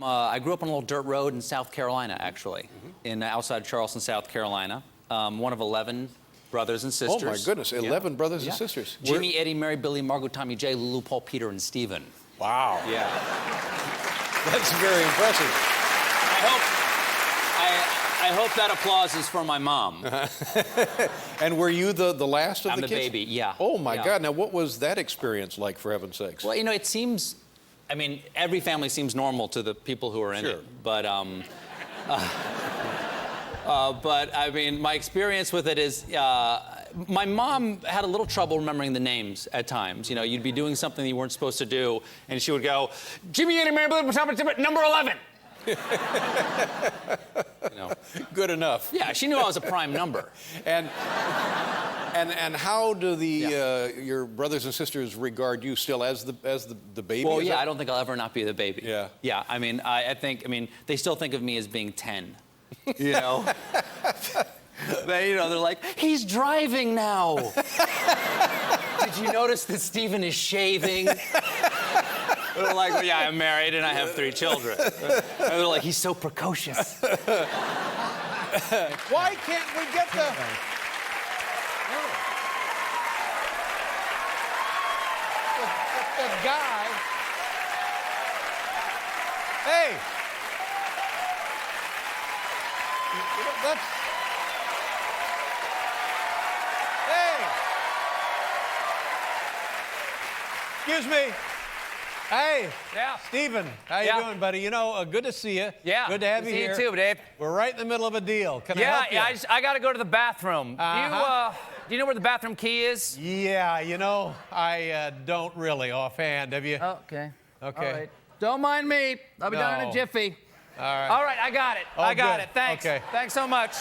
I grew up on a little dirt road in South Carolina, actually, in outside Charleston, South Carolina. One of 11 brothers and sisters. Oh, my goodness, 11 brothers and sisters. Jimmy, Eddie, Mary, Billy, Margot, Tommy, Jay, Lulu, Paul, Peter, and Stephen. Wow. Yeah. That's very impressive. I hope that applause is for my mom. And were you the last of I'm the the kids? baby, yeah. Oh, my Yeah. God. Now, what was that experience like, for heaven's sakes? Well, you know, it seems, I mean, every family seems normal to the people who are in it. But I mean, my experience with it is, my mom had a little trouble remembering the names at times. You know, you'd be doing something you weren't supposed to do, and she would go, Jimmy, Eddie, Mary, Billy, number 11. You know. Good enough. Yeah, she knew I was a prime number. And how do your brothers and sisters regard you still as the baby? Well, yeah, I don't think I'll ever not be the baby. Yeah. Yeah, I mean, I mean, they still think of me as being 10. You know? They're like, he's driving now. Did you notice that Stephen is shaving? They're like, well, yeah, I'm married and I have 3 children. And they're like, he's so precocious. Why can't we get the guy? Hey. That's... Hey. Excuse me. Hey. Yeah. Stephen, how you doing, buddy? You know, good to see you. Yeah. Good to have you here. See you too, Dave. We're right in the middle of a deal. Can I help you? I got to go to the bathroom. Do you know where the bathroom key is? Yeah, you know, I don't really offhand. Have you? Okay. Okay. All right. Don't mind me. I'll be done in a jiffy. All right. All right, I got it. Oh, I got good. it. Thanks. Okay. Thanks so much.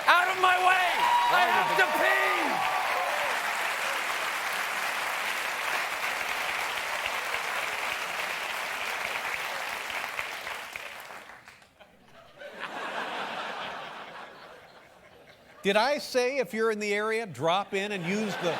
Out of my way! I have to pee! Did I say if you're in the area, drop in and use the...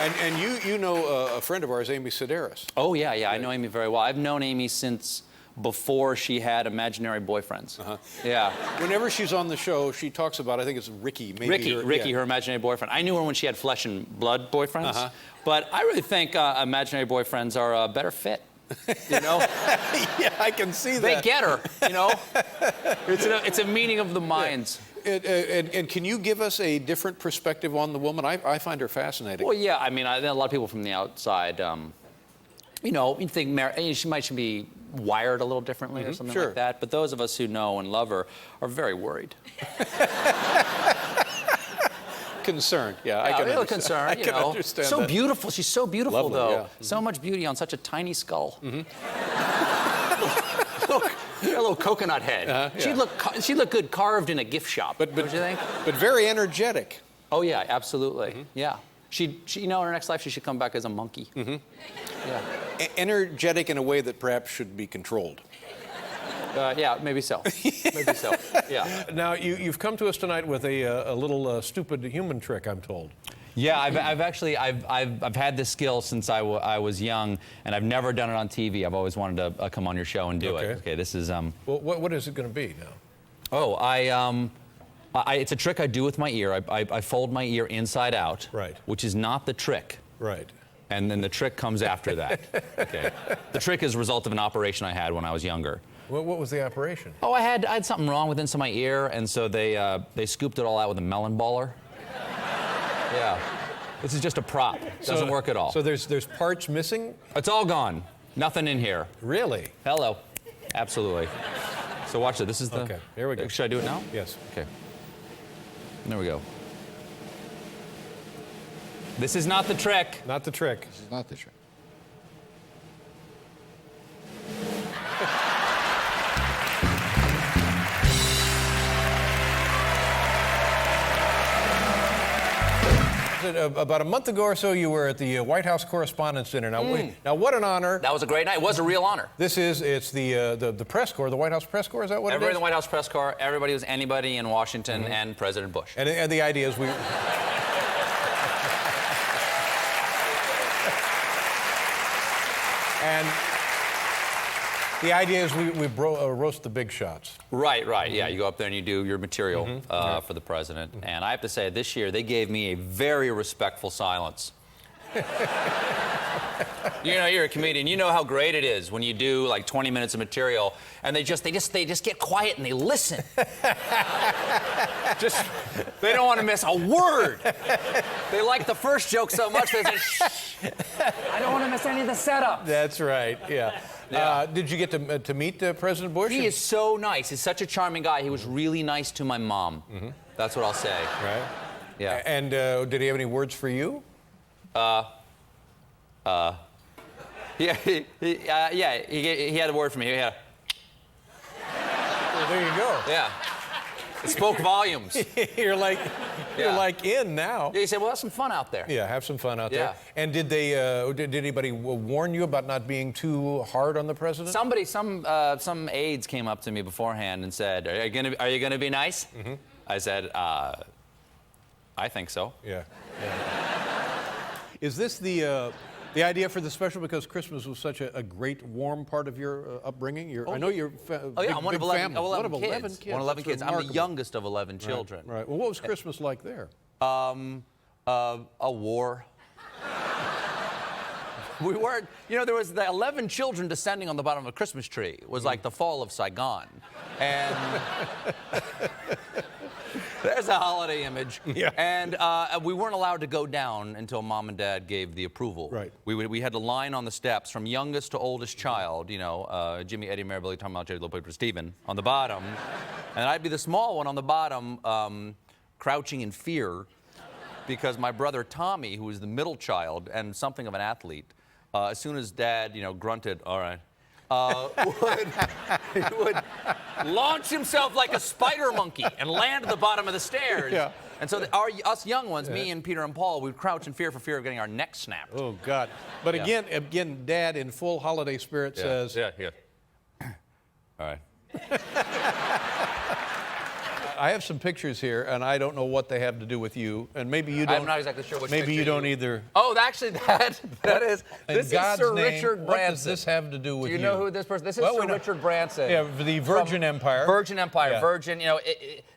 And you know a friend of ours, Amy Sedaris. Oh, yeah, I know Amy very well. I've known Amy since before she had imaginary boyfriends. Yeah. Whenever she's on the show, she talks about, I think it's Ricky. Maybe Ricky, her imaginary boyfriend. I knew her when she had flesh and blood boyfriends. But I really think imaginary boyfriends are a better fit. You know? Yeah, I can see that. They get her, you know? It's a meeting of the minds. And can you give us a different perspective on the woman? I find her fascinating. Well, yeah, I mean, a lot of people from the outside, you know, you think she might be wired a little differently or something like that. But those of us who know and love her are very worried. Concerned, yeah. I can real concerned, I can understand So that. beautiful. She's so beautiful, Lovely, though. yeah. So much beauty on such a tiny skull. Look, a little coconut head. She'd look good carved in a gift shop. Don't you think? But very energetic. Oh yeah, absolutely. Yeah. She, you know, in her next life, she should come back as a monkey. Yeah. Energetic in a way that perhaps should be controlled. Yeah, maybe so. Maybe so. Yeah. Now, you've come to us tonight with a little stupid human trick, I'm told. Yeah, I've actually had this skill since I was young, and I've never done it on TV. I've always wanted to come on your show and do it. Okay, this is Well, what is it going to be now? Oh, it's a trick I do with my ear. I fold my ear inside out. Right. Which is not the trick. Right. And then the trick comes after that. Okay. The trick is a result of an operation I had when I was younger. What was the operation? Oh, I had something wrong with inside my ear, and so they scooped it all out with a melon baller. Yeah. This is just a prop. Doesn't work at all. So there's parts missing? It's all gone. Nothing in here. Really? Hello. Absolutely. So watch it. This is the... Okay, here we go. Should I do it now? Yes. Okay. There we go. This is not the trick. Not the trick. This is not the trick. About a month ago or so, you were at the White House Correspondents' Dinner. Now, now, what an honor! That was a great night. It was a real honor. It's the press corps, the White House press corps. Is that what Everybody it is? in the White House press corps. Everybody was anybody in Washington and President Bush. And the idea is we. The idea is we roast the big shots. Right, right. Yeah, you go up there and you do your material for the president. And I have to say, this year they gave me a very respectful silence. You know, you're a comedian. You know how great it is when you do like 20 minutes of material and they just get quiet and they listen. They don't want to miss a word. They like the first joke so much they say, shh. I don't want to miss any of the setup. That's right. Yeah. Yeah. Did you get to meet President Bush? He is so nice. He's such a charming guy. He was really nice to my mom. That's what I'll say. Right. Yeah. And did he have any words for you? Yeah, he had a word for me. Yeah. Well, there you go. Yeah. It spoke volumes. You're like in now. Yeah, he said, well, have some fun out there. Yeah, have some fun out there. Yeah. And did anybody warn you about not being too hard on the president? Some aides came up to me beforehand and said, are you gonna be nice? I said, I think so. Yeah. Is this the idea for the special because Christmas was such a great, warm part of your upbringing? I know you're I'm one of 11, family. 11 kids. One of 11 kids. I'm the youngest of 11 children. Right. Well, what was Christmas like there? A war. We weren't, you know, there was the 11 children descending on the bottom of a Christmas tree. It was like the fall of Saigon. And there's a holiday image. Yeah. And we weren't allowed to go down until Mom and Dad gave the approval. Right. We had to line on the steps from youngest to oldest child, you know, Jimmy, Eddie, Mary, Billy, Tom, Jerry, Little Paper, Stephen on the bottom. And I'd be the small one on the bottom, crouching in fear because my brother Tommy, who was the middle child and something of an athlete, as soon as Dad, you know, grunted, all right, would launch himself like a spider monkey and land at the bottom of the stairs. Yeah. And so us young ones, me and Peter and Paul, we'd crouch in fear of getting our necks snapped. Oh, God. But again, Dad, in full holiday spirit, says... Yeah. All right. I have some pictures here, and I don't know what they have to do with you, and maybe you don't... I'm not exactly sure which Maybe picture you don't either. Oh, actually, that is... This is God's Sir name, Richard what Branson. does this have to do with Do you know who this person... This is Well, we Sir know- Richard Branson. Yeah, the Virgin Empire. Virgin Empire, Yeah. Virgin, you know,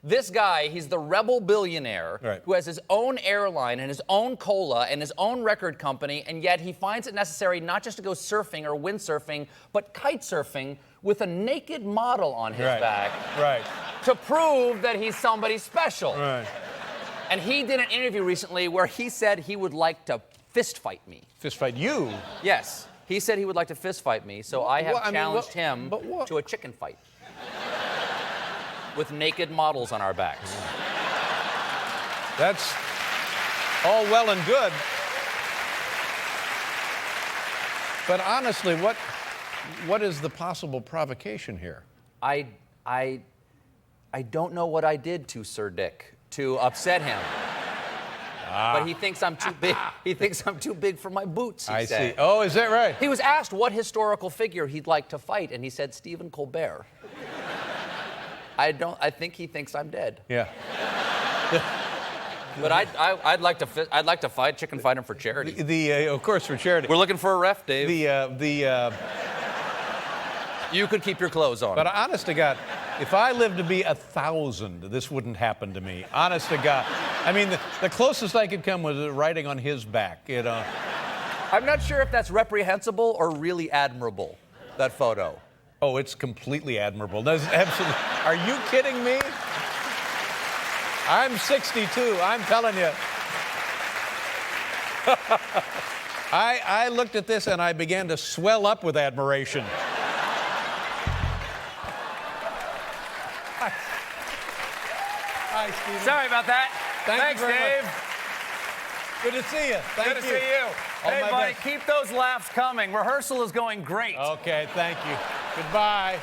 this guy, he's the rebel billionaire Right. who has his own airline and his own cola and his own record company, and yet he finds it necessary not just to go surfing or windsurfing, but kite surfing with a naked model on his back Right. to prove that he's somebody special. Right. And he did an interview recently where he said he would like to fist fight me. Fist fight you? Yes, he said he would like to fist fight me, so I have Well, I mean, challenged what- him but what- to a chicken fight with naked models on our backs. That's all well and good. But honestly, what is the possible provocation here? I don't know what I did to Sir Dick to upset him. But he thinks I'm too big. He thinks I'm too big for my boots, he I said. see. Oh, is that right? He was asked what historical figure he'd like to fight, and he said Stephen Colbert. I think he thinks I'm dead. Yeah. But I'd like to fight, chicken fight him for charity. Of course, for charity. We're looking for a ref, Dave. You could keep your clothes on. But honest to God, if I lived to be 1,000, this wouldn't happen to me. Honest to God. I mean, the closest I could come was riding on his back, you know. I'm not sure if that's reprehensible or really admirable, that photo. Oh, it's completely admirable. That's absolutely. Are you kidding me? I'm 62. I'm telling you. I looked at this and I began to swell up with admiration. Hi, Stephen. Sorry about that. Thank you Thanks, very Dave. Good to see you. Thank Good to see you. All Hey, my buddy, best. keep those laughs coming. Rehearsal is going great. Okay, thank you. Goodbye.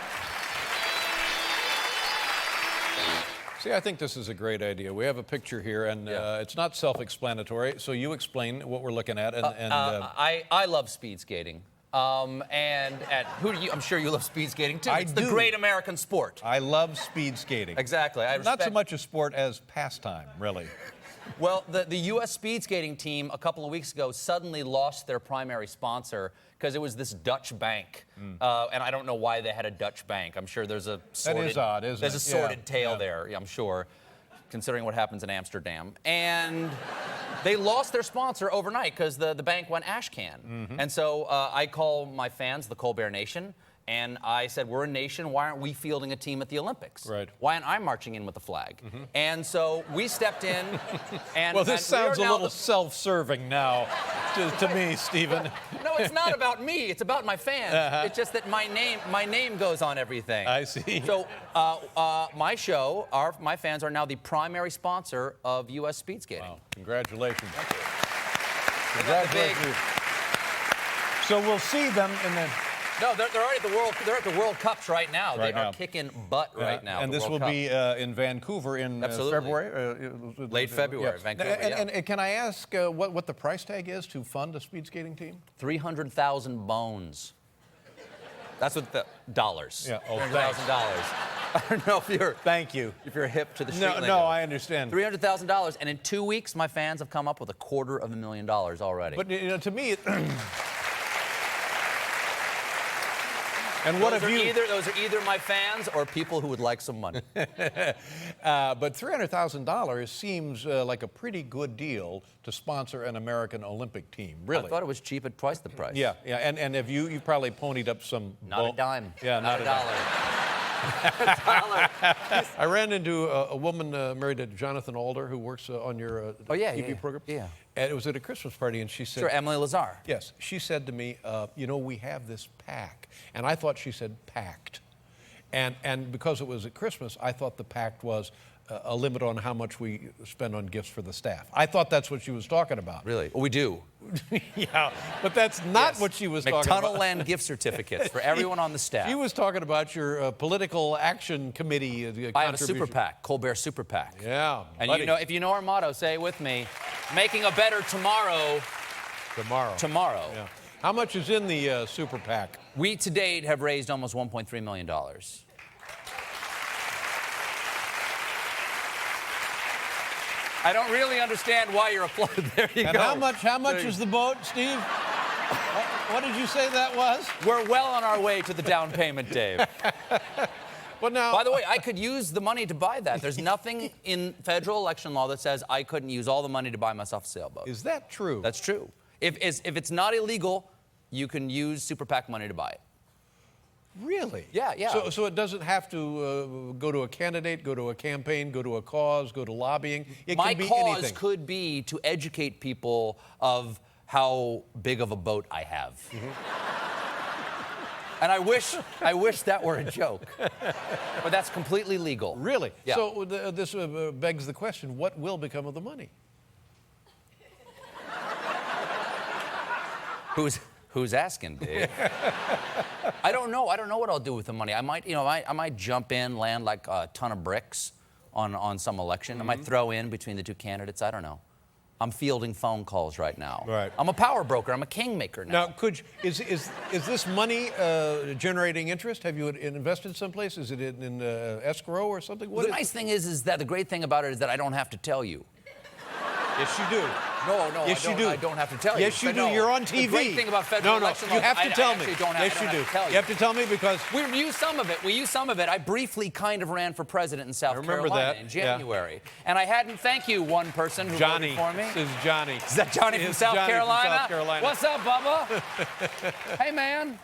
See, I think this is a great idea. We have a picture here, and it's not self-explanatory. So you explain what we're looking at, I love speed skating. I'm sure you love speed skating too. I It's the do. great American sport. I love speed skating. Exactly. Not so much a sport as pastime, really. Well, the U.S. speed skating team a couple of weeks ago suddenly lost their primary sponsor because it was this Dutch bank. And I don't know why they had a Dutch bank. I'm sure there's a sordid, That is odd, isn't it? there's a sordid Yeah, tale yeah. there, I'm sure, considering what happens in Amsterdam. And they lost their sponsor overnight because the bank went ashcan. And so I call my fans the Colbert Nation. And I said, we're a nation, why aren't we fielding a team at the Olympics? Right. Why aren't I marching in with the flag? And so we stepped in, and Well, this and we are sounds a now little self-serving now to me, Stephen. No, it's not about me. It's about my fans. It's just that my name goes on everything. I see. So my show, my fans are now the primary sponsor of U.S. speed skating. Wow, congratulations. Congratulations. So we'll see them in the... No, they're already at the World. They're at the World Cups right now. Right they are now. kicking butt right now. And the this World will Cup. be in Vancouver in Absolutely. February? Late February, Yeah. Vancouver. And can I ask what the price tag is to fund a speed skating team? 300,000 bones. That's what the dollars. Yeah. Oh, $300,000. I don't know if you're. Thank you. If you're hip to the street No, lingo. no, I understand. $300,000, and in 2 weeks, my fans have come up with $250,000 already. But to me, and what those have are you? those are either my fans or people who would like some money. But $300,000 seems like a pretty good deal to sponsor an American Olympic team. Really? I thought it was cheap at twice the price. Yeah, yeah. And have you probably ponied up some? Not a dime. Yeah, not a dollar. I ran into a woman married to Jonathan Alder who works on your TV program. Yeah. And it was at a Christmas party, and she said, Sure, Emily Lazar. yes, she said to me, we have this pack. And I thought she said packed. And because it was at Christmas, I thought the pact was a limit on how much we spend on gifts for the staff. I thought that's what she was talking about. Really? Well, we do. Yeah, but that's not what she was talking about. McTunnell Land gift certificates for everyone on the staff. She was talking about your political action committee I have a super contribution. PAC, Colbert Super PAC. Yeah, And buddy. if you know our motto, say it with me, making a better tomorrow. Tomorrow. Yeah. How much is in the super PAC? We to date have raised almost $1.3 million. I don't really understand why you're applauding. There you And go. how much is the boat, Steve? What did you say that was? We're well on our way to the down payment, Dave. Well, now, By the way, I could use the money to buy that. There's nothing in federal election law that says I couldn't use all the money to buy myself a sailboat. is that true? That's true. If it's not illegal, you can use super PAC money to buy it. Really? Yeah, yeah. So it doesn't have to go to a candidate, go to a campaign, go to a cause, go to lobbying. It My can be cause anything. could be to educate people of how big of a boat I have. And I wish that were a joke. But that's completely legal. Really? Yeah. So this begs the question, what will become of the money? Who's asking, Dave? I don't know. I don't know what I'll do with the money. I might, I might jump in, land like a ton of bricks on some election. I might throw in between the two candidates. I don't know. I'm fielding phone calls right now. Right. I'm a power broker. I'm a kingmaker now. Now, is this money generating interest? Have you invested someplace? Is it in escrow or something? Well, the nice thing is that the great thing about it is that I don't have to tell you. Yes, you do. No, Yes, you do. I don't have to tell you. Yes, you But do. no, You're on TV. The great thing about federal election you laws, have to tell I me. actually don't have, Yes, I don't you do. have to tell you. You have to tell me because We use some of it. We use some of it. I briefly kind of ran for president in South remember Carolina that, in yeah. January. And I hadn't, thank you, one person who Johnny. voted for me. This is Johnny. Is that Johnny from It's South Johnny from Carolina? South Carolina. What's up, Bubba? Hey, man.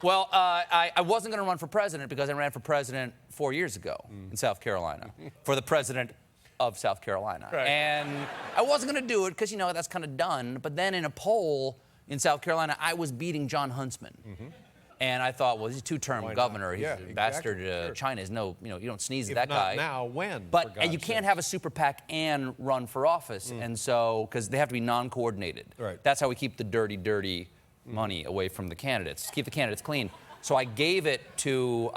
Well, I wasn't going to run for president because I ran for president 4 years ago in South Carolina for the president of South Carolina. Right. And I wasn't going to do it because, that's kind of done. But then in a poll in South Carolina, I was beating John Huntsman. And I thought, well, he's a two-term Why governor. not? He's Yeah, a exactly. bastard. Sure. China is no, you don't sneeze if at that not guy. now, when? But for you God's can't sake? have a super PAC and run for office, and so because they have to be non-coordinated. Right. That's how we keep the dirty money away from the candidates. Keep the candidates clean. So I gave it to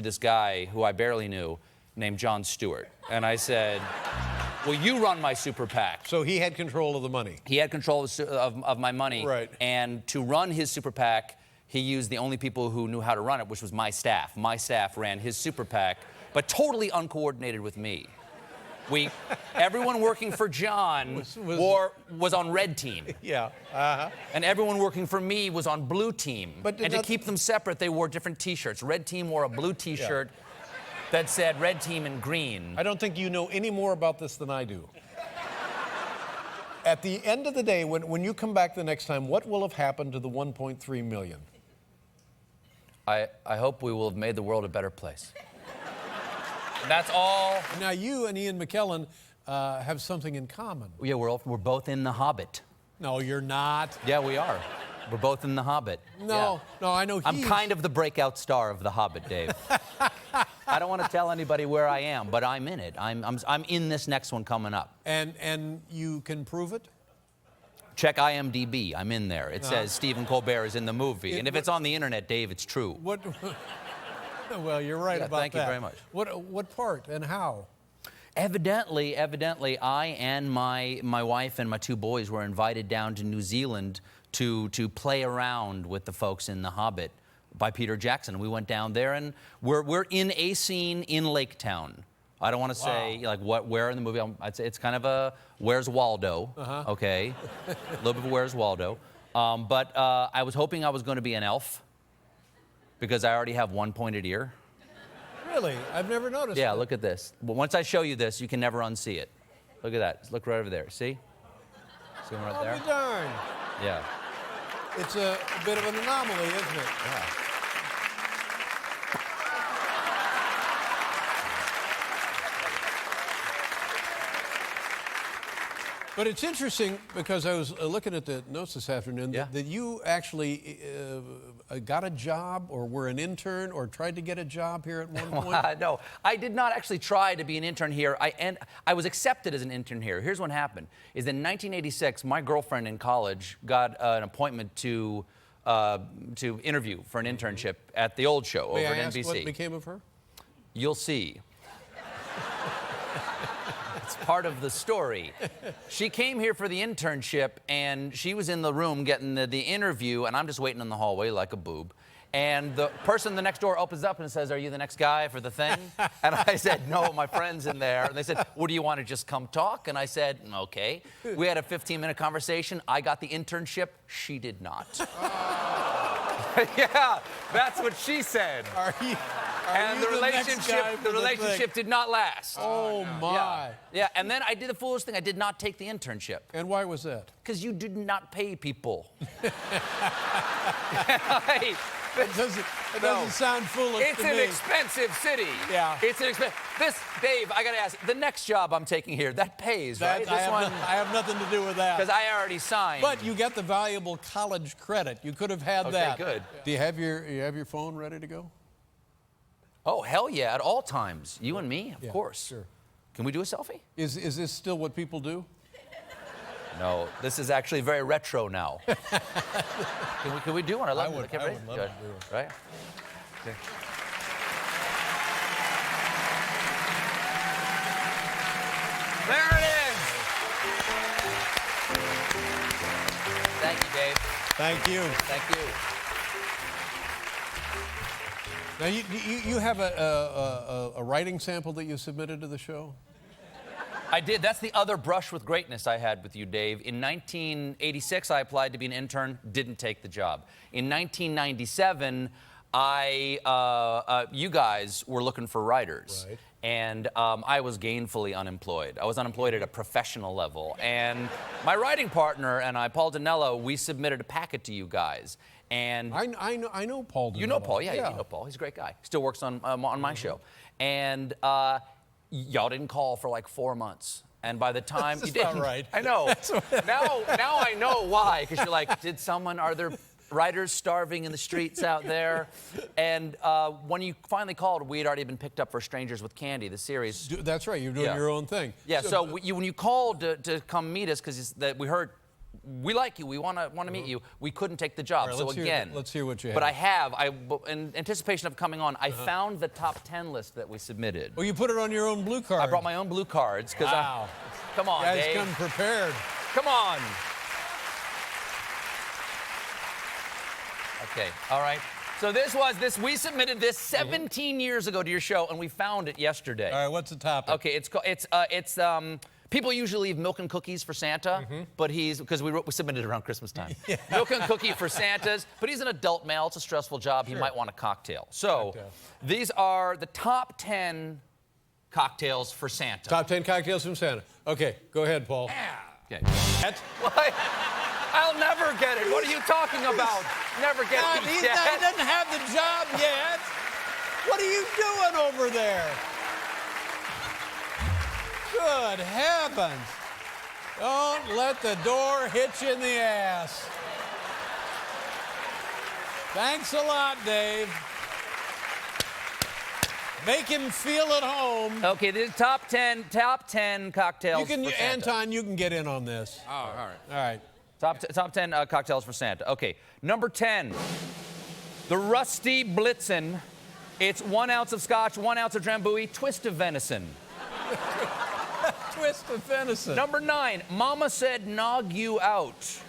this guy who I barely knew, named John Stewart, and I said, "Will you run my super PAC?" So he had control of the money. He had control of my money, Right. And to run his super PAC, he used the only people who knew how to run it, which was my staff. My staff ran his super PAC, but totally uncoordinated with me. Everyone working for John was on red team. Yeah. And everyone working for me was on blue team. But and to keep them separate, they wore different T-shirts. Red team wore a blue T-shirt that said red team in green. I don't think you know any more about this than I do. At the end of the day, when you come back the next time, what will have happened to the 1.3 million? I hope we will have made the world a better place. That's all. Now, you and Ian McKellen have something in common. Yeah, we're both in The Hobbit. No, you're not. Yeah, we are. We're both in The Hobbit. No, no, I know I'm kind of the breakout star of The Hobbit, Dave. I don't want to tell anybody where I am, but I'm in it. I'm in this next one coming up. And you can prove it? Check IMDb. I'm in there. It says Stephen Colbert is in the movie. And if it's on the internet, Dave, it's true. What? Well, you're right about that. Thank you very much. What part and how? Evidently, I and my wife and my two boys were invited down to New Zealand to play around with the folks in The Hobbit by Peter Jackson. We went down there, and we're in a scene in Lake Town. I don't want to say like where in the movie. I'd say it's kind of a Where's Waldo? Okay, a little bit of Where's Waldo. But I was hoping I was going to be an elf because I already have one pointed ear. Really? I've never noticed. Yeah, that. look at this. But once I show you this, you can never unsee it. Look at that. Just look right over there. See? See him right there? I'll be darned. Yeah. It's a bit of an anomaly, isn't it? Yeah. But it's interesting because I was looking at the notes this afternoon that you actually got a job or were an intern or tried to get a job here at one point. No, I did not actually try to be an intern here. I was accepted as an intern here. Here's what happened: is in 1986, my girlfriend in college got an appointment to interview for an internship at the old show over May I at ask NBC. what became of her? You'll see. It's part of the story. She came here for the internship, and she was in the room getting the interview, and I'm just waiting in the hallway like a boob. And the person in the next door opens up and says, "Are you the next guy for the thing?" And I said, "No, my friend's in there." And they said, "Well, do you want to just come talk?" And I said, "Okay." We had a 15-minute conversation. I got the internship. She did not. Yeah, that's what she said. And the relationship did not last. Oh, my. Yeah, and then I did the foolish thing. I did not take the internship. And why was that? Because you did not pay people. It doesn't sound foolish It's to an me. expensive city. Yeah. It's an expensive. Dave, I got to ask, the next job I'm taking here, that pays, right? I have nothing to do with that. Because I already signed. But you get the valuable college credit. You could have had that. Okay, good. Do you have your phone ready to go? Oh, hell yeah, at all times. You and me, of course. Sure. Can we do a selfie? Is this still what people do? No, this is actually very retro now. Can we do one? I love it. I would love to do it. Right? Okay. There it is. Thank you, Dave. Thank you. Thank you. Now, you have a writing sample that you submitted to the show? I did. That's the other brush with greatness I had with you, Dave. In 1986, I applied to be an intern, didn't take the job. In 1997, you guys were looking for writers. Right. And I was gainfully unemployed. I was unemployed at a professional level. And my writing partner and I, Paul Dinello, we submitted a packet to you guys. And I know Paul Dinello. you know Paul, yeah, you know Paul. He's a great guy. Still works on my show. And y'all didn't call for like 4 months. And by the time you didn't, not right. I know. now I know why. Because you're like, are there writers starving in the streets out there? And when you finally called, we had already been picked up for Strangers with Candy, the series. That's right. You're doing your own thing. Yeah. So when you called to come meet us, because we heard. We like you. We want to meet you. We couldn't take the job. Right, so again, let's hear what you have. But in anticipation of coming on, I found the top 10 list that we submitted. Well, you put it on your own blue card. I brought my own blue cards because come on, guys, Dave. come prepared. Come on. Okay. All right. So we submitted this 17 years ago to your show, and we found it yesterday. All right, what's the topic? Okay, people usually leave milk and cookies for Santa, but because we submitted it around Christmas time. Milk and cookie for Santas, but he's an adult male. It's a stressful job. He might want a cocktail. So these are the top 10 cocktails for Santa. Top 10 cocktails from Santa. Okay, go ahead, Paul. Okay. What? I'll never get it. What are you talking about? Never get it. He doesn't have the job yet. What are you doing over there? Good heavens. Don't let the door hit you in the ass. Thanks a lot, Dave. Make him feel at home. Okay, the top 10 cocktails for Santa. Anton, you can get in on this. Oh, all right. All right. Top 10 cocktails for Santa. Okay, number 10, the Rusty Blitzen. It's 1 ounce of scotch, 1 ounce of Drambuie, twist of venison. Twist of venison. Number 9, Mama said nog you out.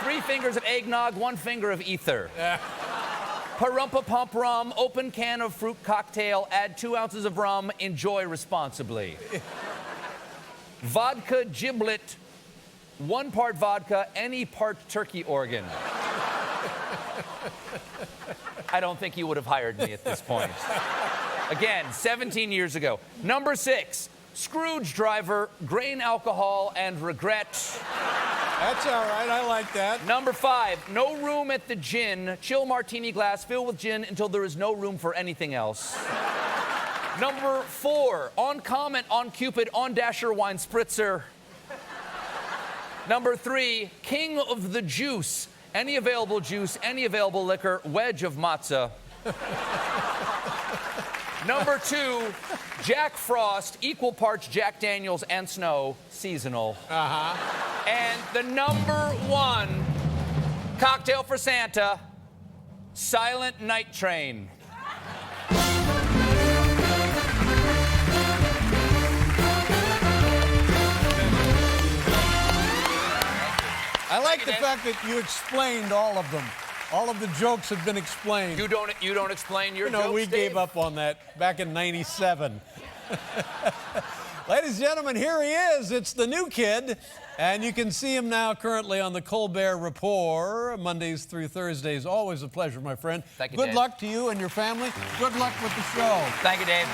3 fingers of eggnog, 1 finger of ether. Parumpa Pump Rum, open can of fruit cocktail, add 2 ounces of rum, enjoy responsibly. Vodka Giblet, 1 part vodka, any part turkey organ. I don't think you would have hired me at this point. Again, 17 years ago. Number 6, Scrooge driver, grain alcohol, and regret. That's all right. I like that. Number 5, no room at the gin. Chill martini glass filled with gin until there is no room for anything else. Number 4, on Comet, on Cupid, on Dasher wine spritzer. Number 3, king of the juice. Any available juice, any available liquor, wedge of matzah. Number 2, Jack Frost, equal parts Jack Daniels and Snow, seasonal. And the number 1 cocktail for Santa, Silent Night Train. I like the fact that you explained all of them. All of the jokes have been explained. You don't explain your No, jokes, we Dave? gave up on that back in '97. Ladies and gentlemen, here he is. It's the new kid. And you can see him now currently on the Colbert Report, Mondays through Thursdays. Always a pleasure, my friend. Thank you, Good Dave. luck to you and your family. Good luck with the show. Thank you, Dave.